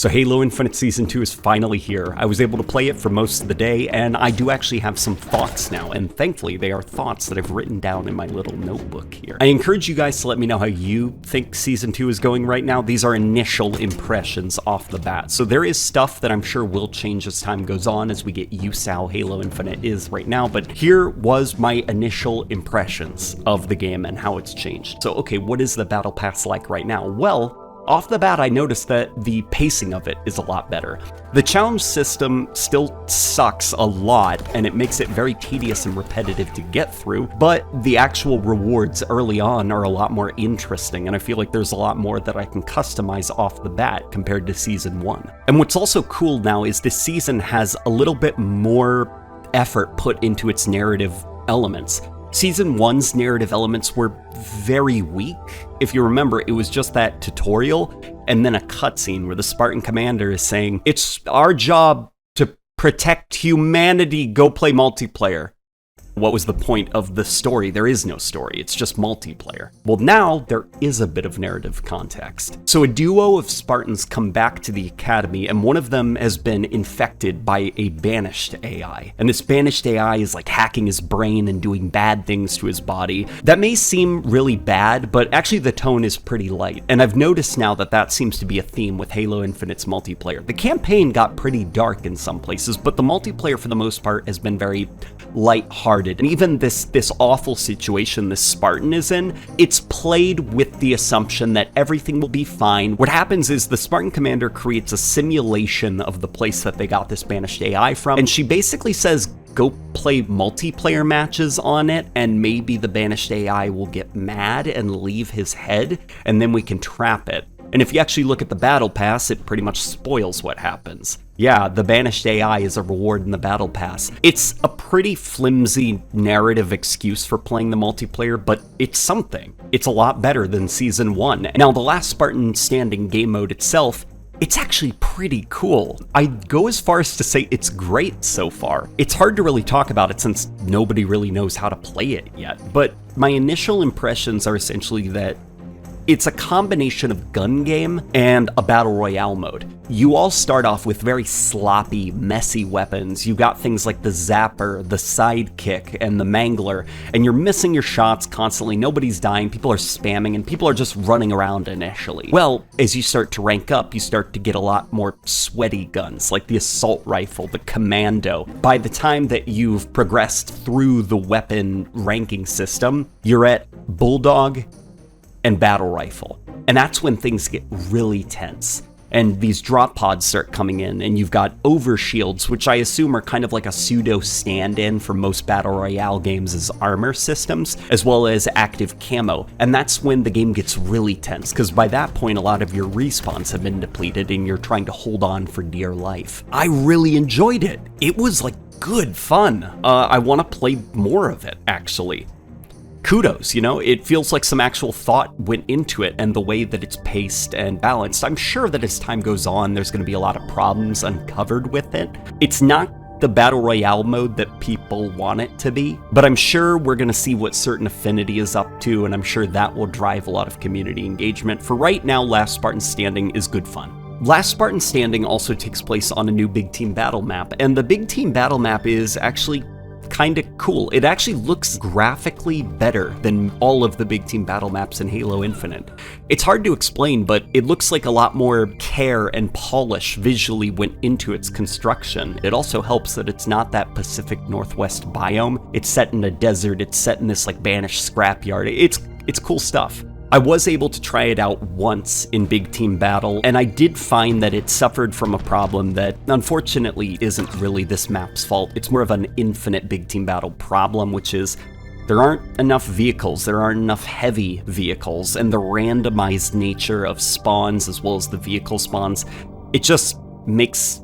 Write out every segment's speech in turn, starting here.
So Halo Infinite Season 2 is finally here. I was able to play it for most of the day, and I do actually have some thoughts now, and thankfully they are thoughts that I've written down in my little notebook here. I encourage you guys to let me know how you think Season 2 is going right now. These are initial impressions off the bat. So there is stuff that I'm sure will change as time goes on, as we get used to how Halo Infinite is right now, but here was my initial impressions of the game and how it's changed. So okay, what is the Battle Pass like right now? Well, off the bat, I noticed that the pacing of it is a lot better. The challenge system still sucks a lot, and it makes it very tedious and repetitive to get through, but the actual rewards early on are a lot more interesting, and I feel like there's a lot more that I can customize off the bat compared to Season 1. And what's also cool now is this season has a little bit more effort put into its narrative elements. Season 1's narrative elements were very weak. If you remember, it was just that tutorial and then a cutscene where the Spartan commander is saying, "It's our job to protect humanity, go play multiplayer." What was the point of the story? There is no story, it's just multiplayer. Well, now there is a bit of narrative context. So a duo of Spartans come back to the academy, and one of them has been infected by a banished AI. And this banished AI is like hacking his brain and doing bad things to his body. That may seem really bad, but actually the tone is pretty light. And I've noticed now that that seems to be a theme with Halo Infinite's multiplayer. The campaign got pretty dark in some places, but the multiplayer for the most part has been very light-hearted. And even this awful situation this Spartan is in, it's played with the assumption that everything will be fine. What happens is the Spartan commander creates a simulation of the place that they got this banished AI from, and she basically says, go play multiplayer matches on it, and maybe the banished AI will get mad and leave his head, and then we can trap it. And if you actually look at the Battle Pass, it pretty much spoils what happens. Yeah, the banished AI is a reward in the Battle Pass. It's a pretty flimsy narrative excuse for playing the multiplayer, but it's something. It's a lot better than Season 1. Now, the last Spartan Standing game mode itself, it's actually pretty cool. I'd go as far as to say it's great so far. It's hard to really talk about it since nobody really knows how to play it yet, but my initial impressions are essentially that it's a combination of gun game and a battle royale mode. You all start off with very sloppy, messy weapons. You got things like the zapper, the sidekick, and the mangler, and you're missing your shots constantly. Nobody's dying, people are spamming, and people are just running around initially. Well, as you start to rank up, you start to get a lot more sweaty guns, like the assault rifle, the commando. By the time that you've progressed through the weapon ranking system, you're at bulldog and battle rifle. And that's when things get really tense. And these drop pods start coming in, and you've got overshields, which I assume are kind of like a pseudo stand-in for most battle royale games' armor systems, as well as active camo. And that's when the game gets really tense, because by that point, a lot of your respawns have been depleted, and you're trying to hold on for dear life. I really enjoyed it. It was like good fun. I want to play more of it, actually. Kudos, you know, it feels like some actual thought went into it and the way that it's paced and balanced. I'm sure that as time goes on, there's going to be a lot of problems uncovered with it. It's not the Battle Royale mode that people want it to be, but I'm sure we're going to see what Certain Affinity is up to, and I'm sure that will drive a lot of community engagement. For right now, Last Spartan Standing is good fun. Last Spartan Standing also takes place on a new Big Team Battle map, and the Big Team Battle map is actually kind of cool. It actually looks graphically better than all of the Big Team Battle maps in Halo Infinite. It's hard to explain, but it looks like a lot more care and polish visually went into its construction. It also helps that it's not that Pacific Northwest biome. It's set in a desert, it's set in this like banished scrapyard. It's cool stuff. I was able to try it out once in Big Team Battle, and I did find that it suffered from a problem that unfortunately isn't really this map's fault. It's more of an infinite Big Team Battle problem, which is there aren't enough vehicles, there aren't enough heavy vehicles, and the randomized nature of spawns as well as the vehicle spawns, it just makes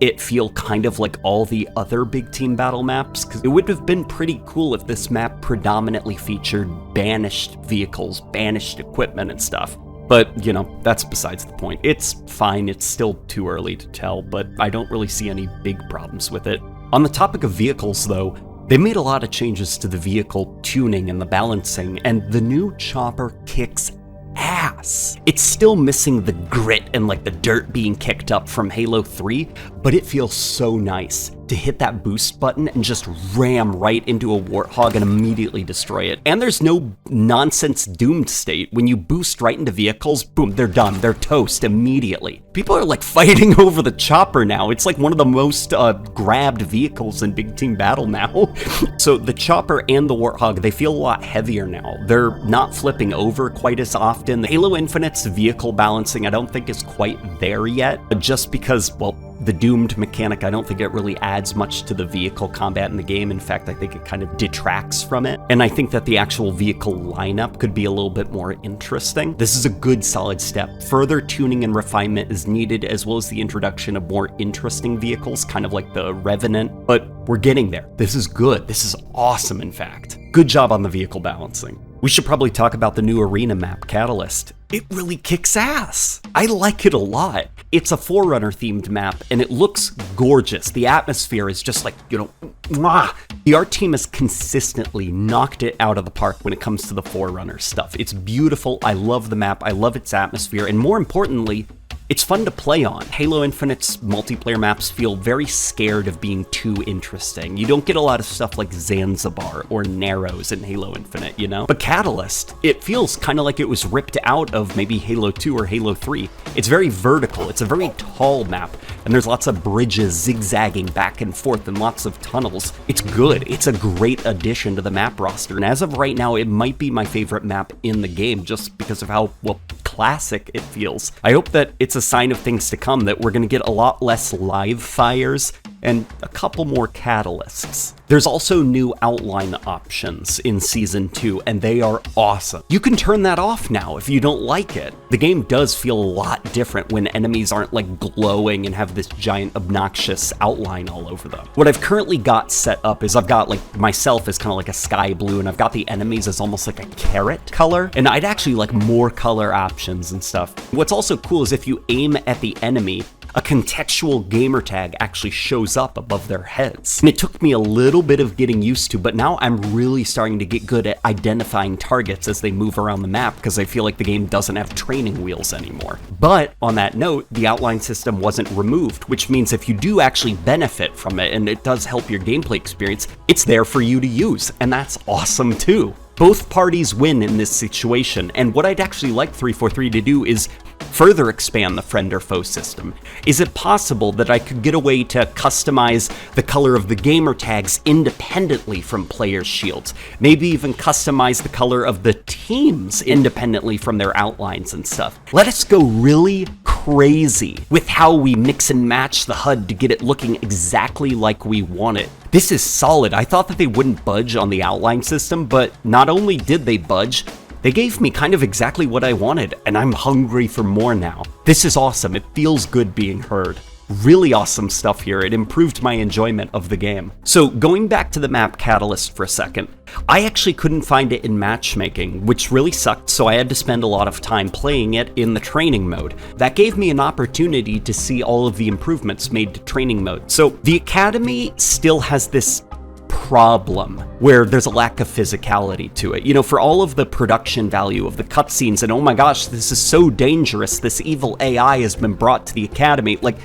it feel kind of like all the other Big Team Battle maps, because it would have been pretty cool if this map predominantly featured banished vehicles, banished equipment and stuff. But, you know, that's besides the point. It's fine, it's still too early to tell, but I don't really see any big problems with it. On the topic of vehicles, though, they made a lot of changes to the vehicle tuning and the balancing, and the new chopper kicks ass. It's still missing the grit and like the dirt being kicked up from Halo 3, but it feels so nice to hit that boost button and just ram right into a Warthog and immediately destroy it. And there's no nonsense doomed state. When you boost right into vehicles, boom, they're done. They're toast immediately. People are like fighting over the chopper now. It's like one of the most grabbed vehicles in Big Team Battle now. So the chopper and the Warthog, they feel a lot heavier now. They're not flipping over quite as often. The Halo Infinite's vehicle balancing, I don't think is quite there yet, just because, well, the doomed mechanic, I don't think it really adds much to the vehicle combat in the game. In fact, I think it kind of detracts from it. And I think that the actual vehicle lineup could be a little bit more interesting. This is a good solid step. Further tuning and refinement is needed, as well as the introduction of more interesting vehicles, kind of like the Revenant, but we're getting there. This is good. This is awesome, in fact. Good job on the vehicle balancing. We should probably talk about the new arena map, Catalyst. It really kicks ass. I like it a lot. It's a Forerunner themed map and it looks gorgeous. The atmosphere is just like, mwah. The art team has consistently knocked it out of the park when it comes to the Forerunner stuff. It's beautiful. I love the map. I love its atmosphere. And more importantly, it's fun to play on. Halo Infinite's multiplayer maps feel very scared of being too interesting. You don't get a lot of stuff like Zanzibar or Narrows in Halo Infinite, you know? But Catalyst, it feels kind of like it was ripped out of maybe Halo 2 or Halo 3. It's very vertical, it's a very tall map, and there's lots of bridges zigzagging back and forth and lots of tunnels. It's good, it's a great addition to the map roster, and as of right now, it might be my favorite map in the game just because of how, well, classic it feels. I hope that it's a sign of things to come, that we're going to get a lot less live fires and a couple more catalysts. There's also new outline options in Season 2, and they are awesome. You can turn that off now if you don't like it. The game does feel a lot different when enemies aren't like glowing and have this giant obnoxious outline all over them. What I've currently got set up is I've got like myself as kind of like a sky blue, and I've got the enemies as almost like a carrot color, and I'd actually like more color options and stuff. What's also cool is if you aim at the enemy, a contextual gamer tag actually shows up above their heads. And it took me a little bit of getting used to, but now I'm really starting to get good at identifying targets as they move around the map because I feel like the game doesn't have training wheels anymore. But on that note, the outline system wasn't removed, which means if you do actually benefit from it and it does help your gameplay experience, it's there for you to use, and that's awesome too. Both parties win in this situation, and what I'd actually like 343 to do is further expand the friend or foe system. Is it possible that I could get a way to customize the color of the gamer tags independently from players' shields? Maybe even customize the color of the teams independently from their outlines and stuff. Let us go really crazy with how we mix and match the HUD to get it looking exactly like we want it. This is solid. I thought that they wouldn't budge on the outline system, but not only did they budge, they gave me kind of exactly what I wanted, and I'm hungry for more now. This is awesome. It feels good being heard. Really awesome stuff here. It improved my enjoyment of the game. So going back to the map Catalyst for a second, I actually couldn't find it in matchmaking, which really sucked, so I had to spend a lot of time playing it in the training mode. That gave me an opportunity to see all of the improvements made to training mode. So the Academy still has this problem where there's a lack of physicality to it. You know, for all of the production value of the cutscenes and oh my gosh, this is so dangerous, this evil AI has been brought to the Academy, like,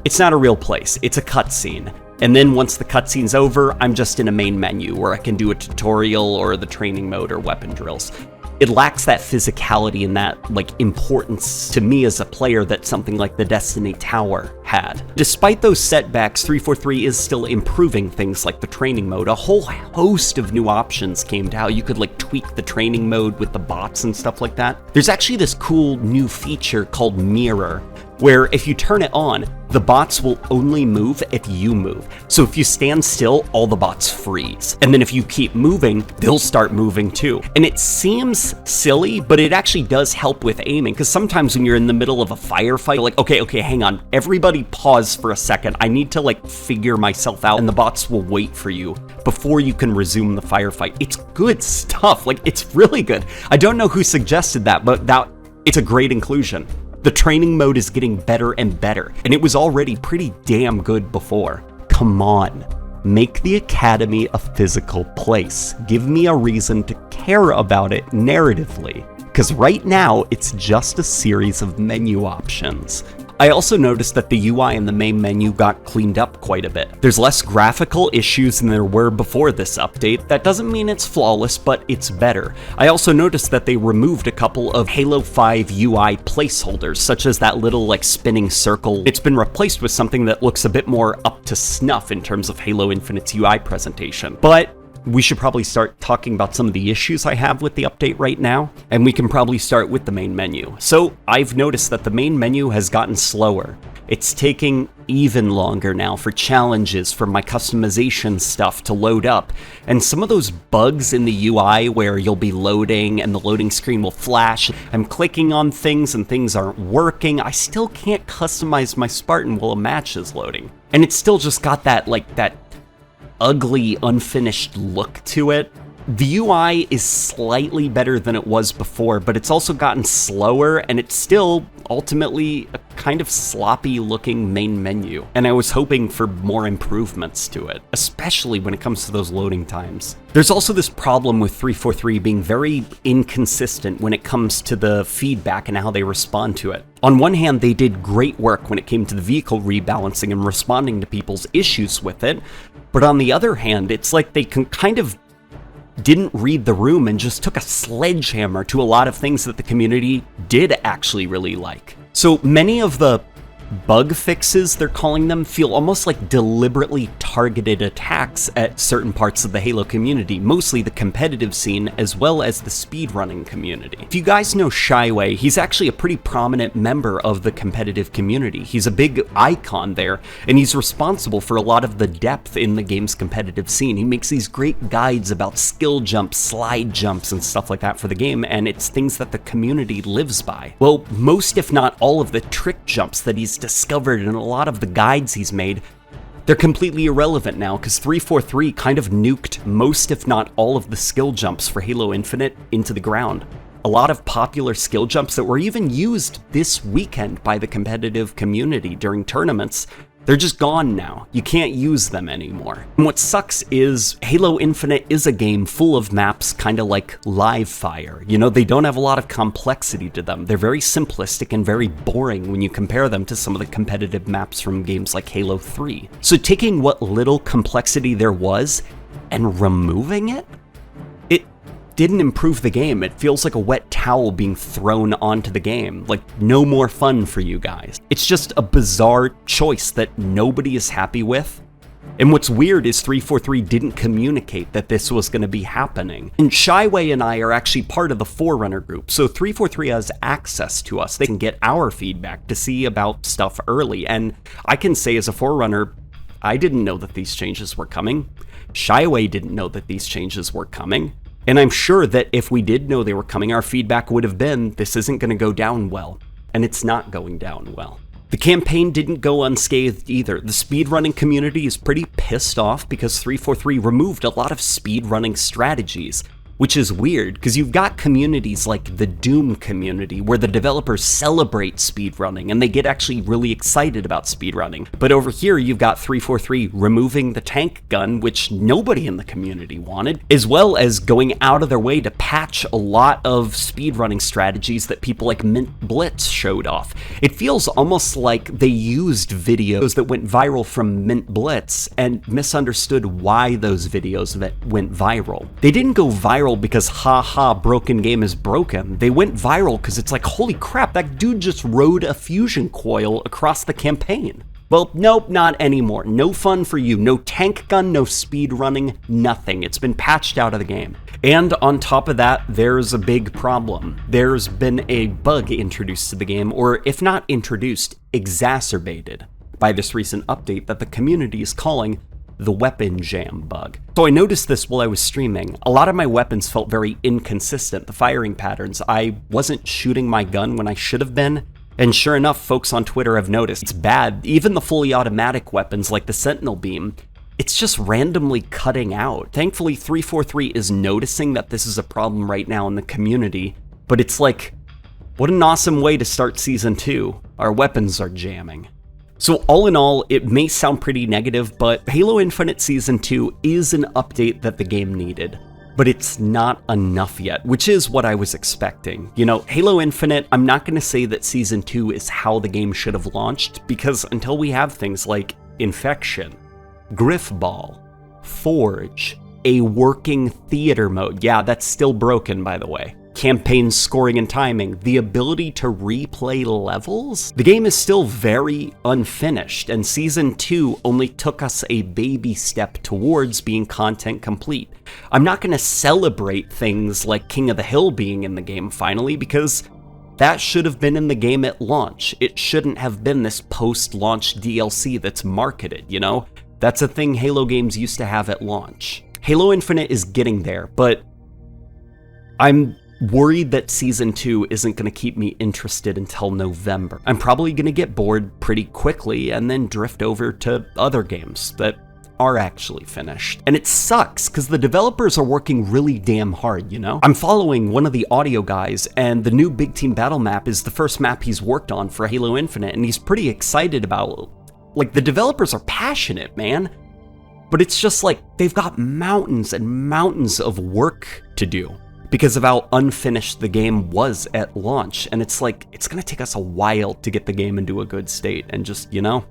it's not a real place, it's a cutscene. And then once the cutscene's over, I'm just in a main menu where I can do a tutorial or the training mode or weapon drills. It lacks that physicality and that, like, importance to me as a player that something like the Destiny Tower had. Despite those setbacks, 343 is still improving things like the training mode. A whole host of new options came to how you could, like, tweak the training mode with the bots and stuff like that. There's actually this cool new feature called Mirror, where if you turn it on, the bots will only move if you move. So if you stand still, all the bots freeze. And then if you keep moving, they'll start moving too. And it seems silly, but it actually does help with aiming, because sometimes when you're in the middle of a firefight, you're like, okay, hang on, everybody pause for a second. I need to like figure myself out, and the bots will wait for you before you can resume the firefight. It's good stuff, like it's really good. I don't know who suggested that, but it's a great inclusion. The training mode is getting better and better, and it was already pretty damn good before. Come on, make the Academy a physical place. Give me a reason to care about it narratively. because right now it's just a series of menu options. I also noticed that the UI in the main menu got cleaned up quite a bit. There's less graphical issues than there were before this update. That doesn't mean it's flawless, but it's better. I also noticed that they removed a couple of Halo 5 UI placeholders, such as that little like spinning circle. It's been replaced with something that looks a bit more up to snuff in terms of Halo Infinite's UI presentation. But we should probably start talking about some of the issues I have with the update right now, and we can probably start with the main menu. So I've noticed that the main menu has gotten slower. It's taking even longer now for challenges, for my customization stuff to load up, and some of those bugs in the UI where you'll be loading and the loading screen will flash, I'm clicking on things and things aren't working, I still can't customize my Spartan while a match is loading. And it's still just got that, like, that ugly, unfinished look to it. The UI is slightly better than it was before, but it's also gotten slower, and it's still ultimately a kind of sloppy looking main menu. And I was hoping for more improvements to it, especially when it comes to those loading times. There's also this problem with 343 being very inconsistent when it comes to the feedback and how they respond to it. On one hand, they did great work when it came to the vehicle rebalancing and responding to people's issues with it, but on the other hand, it's like they kind of didn't read the room and just took a sledgehammer to a lot of things that the community did actually really like. So many of the bug fixes, they're calling them, feel almost like deliberately targeted attacks at certain parts of the Halo community, mostly the competitive scene as well as the speedrunning community. If you guys know Shyway, he's actually a pretty prominent member of the competitive community. He's a big icon there, and he's responsible for a lot of the depth in the game's competitive scene. He makes these great guides about skill jumps, slide jumps, and stuff like that for the game, and it's things that the community lives by. Well, most if not all of the trick jumps that he's discovered and a lot of the guides he's made, they're completely irrelevant now because 343 kind of nuked most if not all of the skill jumps for Halo Infinite into the ground. A lot of popular skill jumps that were even used this weekend by the competitive community during tournaments, they're just gone now. You can't use them anymore. And what sucks is Halo Infinite is a game full of maps kind of like Live Fire. You know, they don't have a lot of complexity to them. They're very simplistic and very boring when you compare them to some of the competitive maps from games like Halo 3. So taking what little complexity there was and removing it didn't improve the game. It feels like a wet towel being thrown onto the game. Like, no more fun for you guys. It's just a bizarre choice that nobody is happy with. And what's weird is 343 didn't communicate that this was going to be happening. And Shyway and I are actually part of the Forerunner group, so 343 has access to us. They can get our feedback to see about stuff early. And I can say as a Forerunner, I didn't know that these changes were coming. Shyway didn't know that these changes were coming. And I'm sure that if we did know they were coming, our feedback would have been, this isn't going to go down well. And it's not going down well. The campaign didn't go unscathed either. The speedrunning community is pretty pissed off because 343 removed a lot of speedrunning strategies, which is weird because you've got communities like the Doom community where the developers celebrate speedrunning and they get actually really excited about speedrunning. But over here you've got 343 removing the tank gun, which nobody in the community wanted, as well as going out of their way to patch a lot of speedrunning strategies that people like Mint Blitz showed off. It feels almost like they used videos that went viral from Mint Blitz and misunderstood why those videos went viral. They didn't go viral because haha, broken game is broken. They went viral because it's like, holy crap, that dude just rode a fusion coil across the campaign. Well, nope, not anymore. No fun for you. No tank gun, no speed running, nothing. It's been patched out of the game. And on top of that, there's a big problem. There's been a bug introduced to the game, or if not introduced, exacerbated by this recent update that the community is calling the weapon jam bug. So I noticed this while I was streaming. A lot of my weapons felt very inconsistent, the firing patterns. I wasn't shooting my gun when I should have been, and sure enough, folks on Twitter have noticed. It's bad. Even the fully automatic weapons like the Sentinel Beam, it's just randomly cutting out. Thankfully, 343 is noticing that this is a problem right now in the community, but it's like, what an awesome way to start Season 2. Our weapons are jamming. So all in all, it may sound pretty negative, but Halo Infinite Season 2 is an update that the game needed. but it's not enough yet, which is what I was expecting. You know, Halo Infinite, I'm not going to say that Season 2 is how the game should have launched, because until we have things like Infection, Griffball, Forge, a working theater mode, yeah, that's still broken, by the way, campaign scoring and timing, the ability to replay levels, the game is still very unfinished, and Season 2 only took us a baby step towards being content complete. I'm not going to celebrate things like King of the Hill being in the game finally, because that should have been in the game at launch. It shouldn't have been this post-launch DLC that's marketed, you know? That's a thing Halo games used to have at launch. Halo Infinite is getting there, but I'm worried that Season 2 isn't going to keep me interested until November. I'm probably going to get bored pretty quickly and then drift over to other games that are actually finished. And it sucks, because the developers are working really damn hard, you know? I'm following one of the audio guys, and the new Big Team Battle map is the first map he's worked on for Halo Infinite, and he's pretty excited about it. Like, the developers are passionate, man. But it's just like, they've got mountains and mountains of work to do because of how unfinished the game was at launch. And it's like, it's gonna take us a while to get the game into a good state. And just, you know,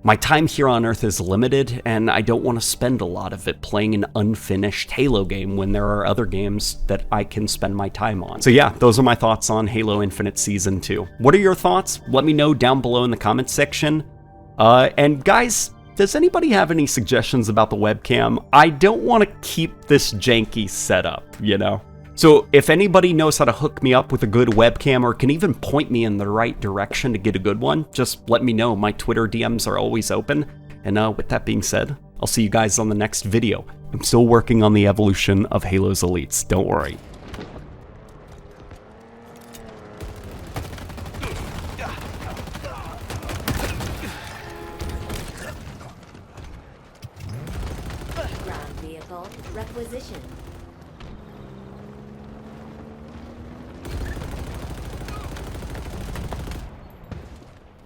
my time here on Earth is limited, and I don't want to spend a lot of it playing an unfinished Halo game when there are other games that I can spend my time on. So yeah, those are my thoughts on Halo Infinite Season 2. What are your thoughts? Let me know down below in the comments section. And guys, does anybody have any suggestions about the webcam? I don't want to keep this janky setup, you know? So if anybody knows how to hook me up with a good webcam or can even point me in the right direction to get a good one, just let me know. My Twitter DMs are always open. And with that being said, I'll see you guys on the next video. I'm still working on the evolution of Halo's elites, don't worry. Ground vehicle requisition.